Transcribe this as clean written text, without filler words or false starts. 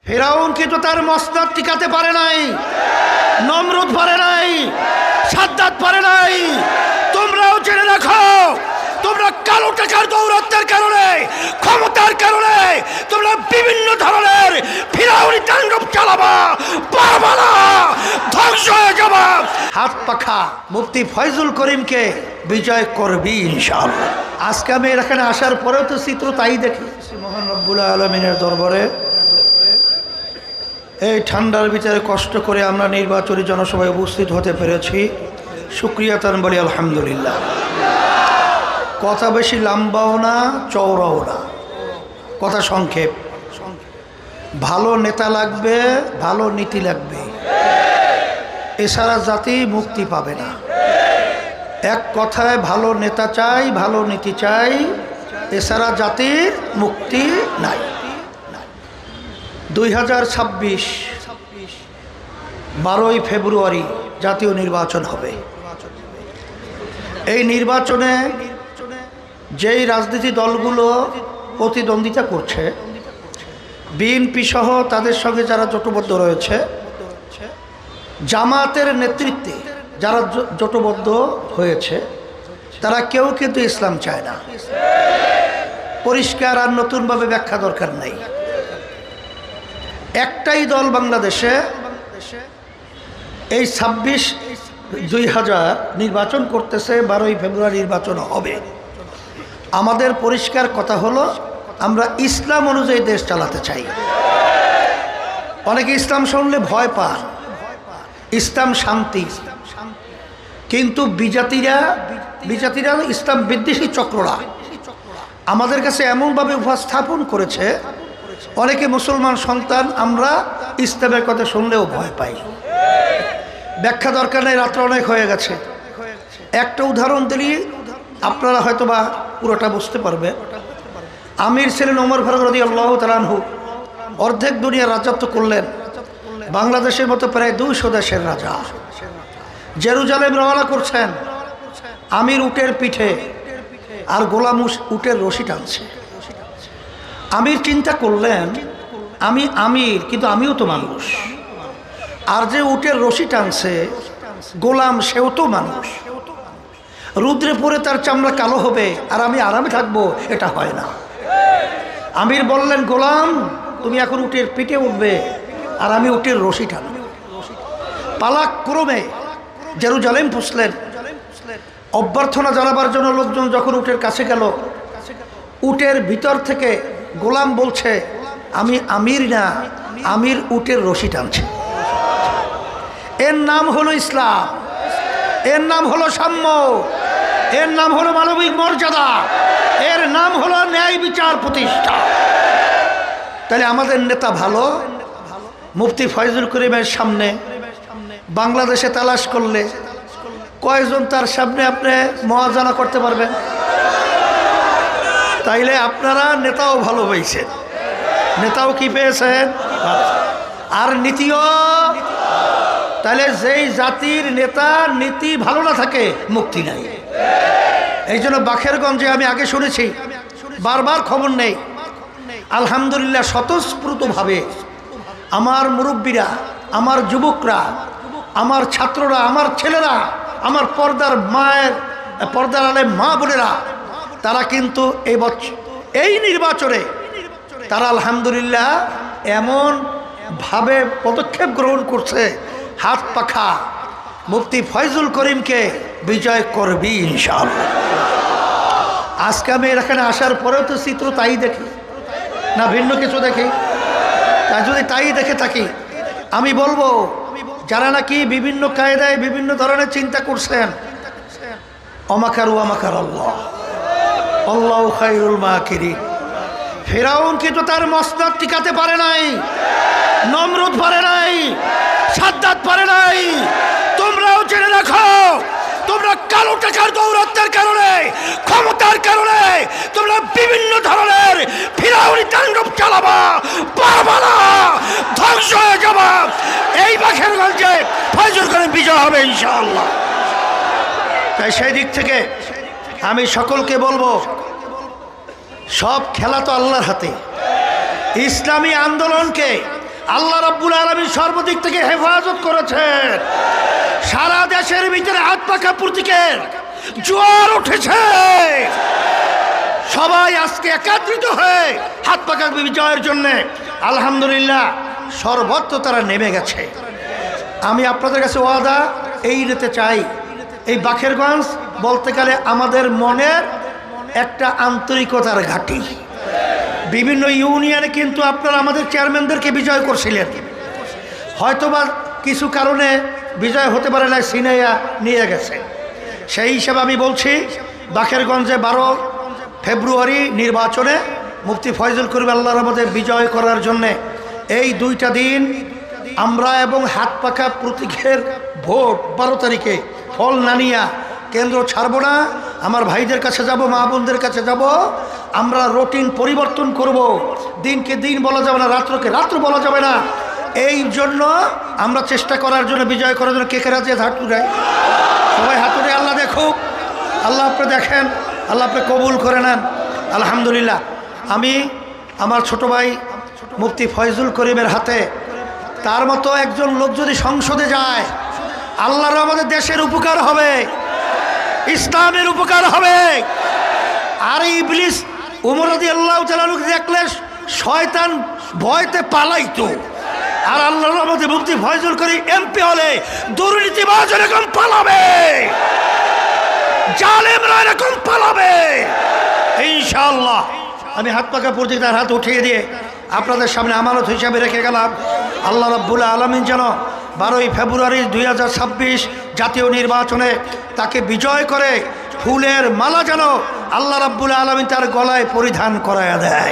ফিরাউন কিন্তু তার মসনদ টিকাতে পারে নাই, নমরুদ পারে নাই, সাদ্দাত পারে নাই। তোমরাও জেনে রাখো, তোমরা কালো টাকার দৌরাত্মের কারণে, ক্ষমতার কারণে তোমরা বিভিন্ন ধরনের ফিরাউনি তাণ্ডব চালাবা, পারবা না, ধ্বংস হয়ে যাবা। হাত পাখা মুফতি ফয়জুল করিমকে বিজয় করবি ইনশাআল্লাহ। আজকে আমি এখানে আসার পরেও তো চিত্র তাই দেখি। মহান রব্বুল আলামিনের দরবারে এই ঠান্ডার ভিতরে কষ্ট করে আমরা নির্বাচনী জনসভায় উপস্থিত হতে পেরেছি, শুকরিয়া তার বলি আলহামদুলিল্লাহ। কথা বেশি লম্বাও না, চওড়াও না, কথা সংক্ষেপ। ভালো নেতা লাগবে, ভালো নীতি লাগবে, এছাড়া জাতি মুক্তি পাবে না। এক কথায় ভালো নেতা চাই, ভালো নীতি চাই, এছাড়া জাতির মুক্তি নাই। 2026 12ই ফেব্রুয়ারি জাতীয় নির্বাচন হবে। এই নির্বাচনে যেই রাজনীতি দলগুলো প্রতিদ্বন্দ্বিতা করছে, বিএনপি সহ তাদের সঙ্গে যারা জোটবদ্ধ রয়েছে, জামাতের নেতৃত্বে যারা জোটবদ্ধ হয়েছে, তারা কেউ কিন্তু ইসলাম চায় না। পরিষ্কার, আর নতুনভাবে ব্যাখ্যা দরকার নাই। একটাই দল বাংলাদেশে এই 26-2000 নির্বাচন করতেছে, 12ই ফেব্রুয়ারি নির্বাচন হবে। আমাদের পরিষ্কার কথা হলো, আমরা ইসলাম অনুযায়ী দেশ চালাতে চাই। অনেকে ইসলাম শুনলে ভয় পায়, ইসলাম শান্তি, কিন্তু বিজাতিরা ইসলাম বিদ্বেষী চক্ররা আমাদের কাছে এমনভাবে উপস্থাপন করেছে, অনেকে মুসলমান সন্তান আমরা ইসলামের কথা শুনলেও ভয় পাই। ব্যাখ্যা দরকার নেই, রাত্র অনেক হয়ে গেছে। একটা উদাহরণ দিলে আপনারা হয়তোবা পুরোটা বুঝতে পারবে। আমির ছিলেন ওমর ফারুক রাদিয়াল্লাহু তাআলা আনহু, অর্ধেক দুনিয়ার রাজত্ব করলেন, বাংলাদেশের মতো প্রায় 200 দেশের রাজা। জেরুজালেম রওনা করছেন, আমির উটের পিঠে আর গোলাম উটের রশি টানছে। আমির চিন্তা করলেন, আমি আমির, কিন্তু আমিও তো মানুষ, আর যে উটের রশি টানছে গোলাম, সেও তো মানুষ। রুদ্রে পরে তার চামড়া কালো হবে আর আমি আরামে থাকবো, এটা হয় না। আমির বললেন, গোলাম তুমি এখন উটের পিঠে উঠবে আর আমি উটের রশি টানব। পালাক্রমে জেরুজালেম পৌঁছলেন। অভ্যর্থনা জানাবার জন্য লোকজন যখন উটের কাছে গেল, উটের ভিতর থেকে গোলাম বলছে, আমি আমির না, আমির উটের রশি টানছে। এর নাম হলো ইসলাম, এর নাম হলো সাম্য, এর নাম হলো মানবিক মর্যাদা, এর নাম হলো ন্যায় বিচার প্রতিষ্ঠা। তাহলে আমাদের নেতা ভালো। মুফতি ফয়জুল করিমের সামনে বাংলাদেশে তালাশ করলে কয়জন তার সামনে আপনি মুয়াজানা করতে পারবেন? তাইলে আপনারা নেতাও ভালো পেয়েছেন, নেতাও কি পেয়েছেন, আর নীতিও। তাহলে যেই জাতির নেতা নীতি ভালো না থাকে, মুক্তি নাই। এই জন্য বাখেরগঞ্জে আমি আগে শুনেছি, বারবার খবর নেই, আলহামদুলিল্লাহ স্বতঃস্ফূর্তভাবে আমার মুরব্বীরা, আমার যুবকরা, আমার ছাত্ররা, আমার ছেলেরা, আমার পর্দার আলেম মা বোনেরা, তারা কিন্তু এই নির্বাচনে তারা আলহামদুলিল্লাহ এমনভাবে পদক্ষেপ গ্রহণ করছে, হাত পাখা মুফতি ফয়জুল করিমকে বিজয় করবি ইনশাআল্লাহ। আজকে আমি এখানে আসার পরেও তো চিত্র তাই দেখি না, ভিন্ন কিছু দেখি? তা যদি তাই দেখে থাকি, আমি বলবো যারা নাকি বিভিন্ন কায়দায় বিভিন্ন ধরনের চিন্তা করছেন, অমাকারু আমাকার আল্লাহ, আল্লাহু খায়রুল মাকিরিন। ফিরাউন কিন্তু তার মসনদ টিকাতে পারে নাই, নমরুদ পারে নাই, সাদ্দাত পারে নাই। তোমরাও জেনে রাখো, তোমরা কালো টাকার দৌরাত্মের কারণে, ক্ষমতার কারণে তোমরা বিভিন্ন ধরনের ফিরাউনি তাণ্ডব চালাবা, পারবা না, ধ্বংস হয়ে যাবা। এই বাখেরগঞ্জে ফয়জুল করিম বিজয় হবে ইনশাআল্লাহ। তাই সেই দিক থেকে আমি সকলকে বলবো, সব খেলা তো আল্লাহর হাতে। ইসলামী আন্দোলনকে আল্লাহ রাব্বুল আলামিন সর্বদিক থেকে হেফাজত করেছেন। সারা দেশের ভিতরে হাত পাখা প্রতীকের জোয়ার উঠেছে। সবাই আজকে একত্রিত হয়ে হাত পাখা বিজয়ের জন্য আলহামদুলিল্লাহ সর্বত্র তারা নেমে গেছে। আমি আপনাদের কাছে ওয়াদা এই নিতে চাই, এই বাখেরগঞ্জ বলতে গেলে আমাদের মনের একটা আন্তরিকতার ঘাঁটি। বিভিন্ন ইউনিয়নে কিন্তু আপনারা আমাদের চেয়ারম্যানদেরকে বিজয় করছিলেন, হয়তোবা কিছু কারণে বিজয় হতে পারে না, সিনাইয়া নিয়ে গেছে। সেই হিসাবে আমি বলছি বাখেরগঞ্জে 12 ফেব্রুয়ারি নির্বাচনে মুফতি ফয়জুল করিম আল্লাহর রহমতে বিজয় করার জন্যে এই 2টা দিন আমরা এবং হাত পাখা প্রতীকের ভোট 12 তারিখে ফল না নিয়া কেন্দ্র ছাড়বো না। আমার ভাইদের কাছে যাব, মা বোনদের কাছে যাব, আমরা রুটিন পরিবর্তন করব। দিনকে দিন বলা যাবে না, রাত্রকে রাত্র বলা যাবে না। এই জন্য আমরা চেষ্টা করার জন্য, বিজয় করার জন্য কে কে রাজি হাত উঠায়? সবাই হাত উঠে আল্লাহ দেখুক, আল্লাহ আপনি দেখেন, আল্লাহ আপনি কবুল করে নেন। আলহামদুলিল্লাহ আমি আমার ছোট ভাই মুফতি ফয়জুল করিমের হাতে, তার মতো একজন লোক যদি সংসদে যায়, আল্লাহর আমাদের দেশের উপকার হবে, ইসলামের উপকার হবে। আর ইবলিস উমর রাদিয়াল্লাহু তাআলা দেখলে শয়তান ভয়তে পালাইতো, আর আল্লাহর আমাদের মুফতি ফয়জুল করিম এমপি হলে দুর্নীতিবাজ এরকম পালাবে, জালেমরা এরকম পালাবে ইনশাআল্লাহ। আমি হাত পাকা প্রতীক তার হাত উঠিয়ে দিয়ে আপনাদের সামনে আমানত হিসাবে রেখে গেলাম। আল্লাহ রাব্বুল আলামিন যেন 12 ফেব্রুয়ারি 2026 জাতীয় নির্বাচনে তাকে বিজয় করে ফুলের মালা যেন আল্লাহ রাব্বুল আলামিন তার গলায় পরিধান করায়া দেয়।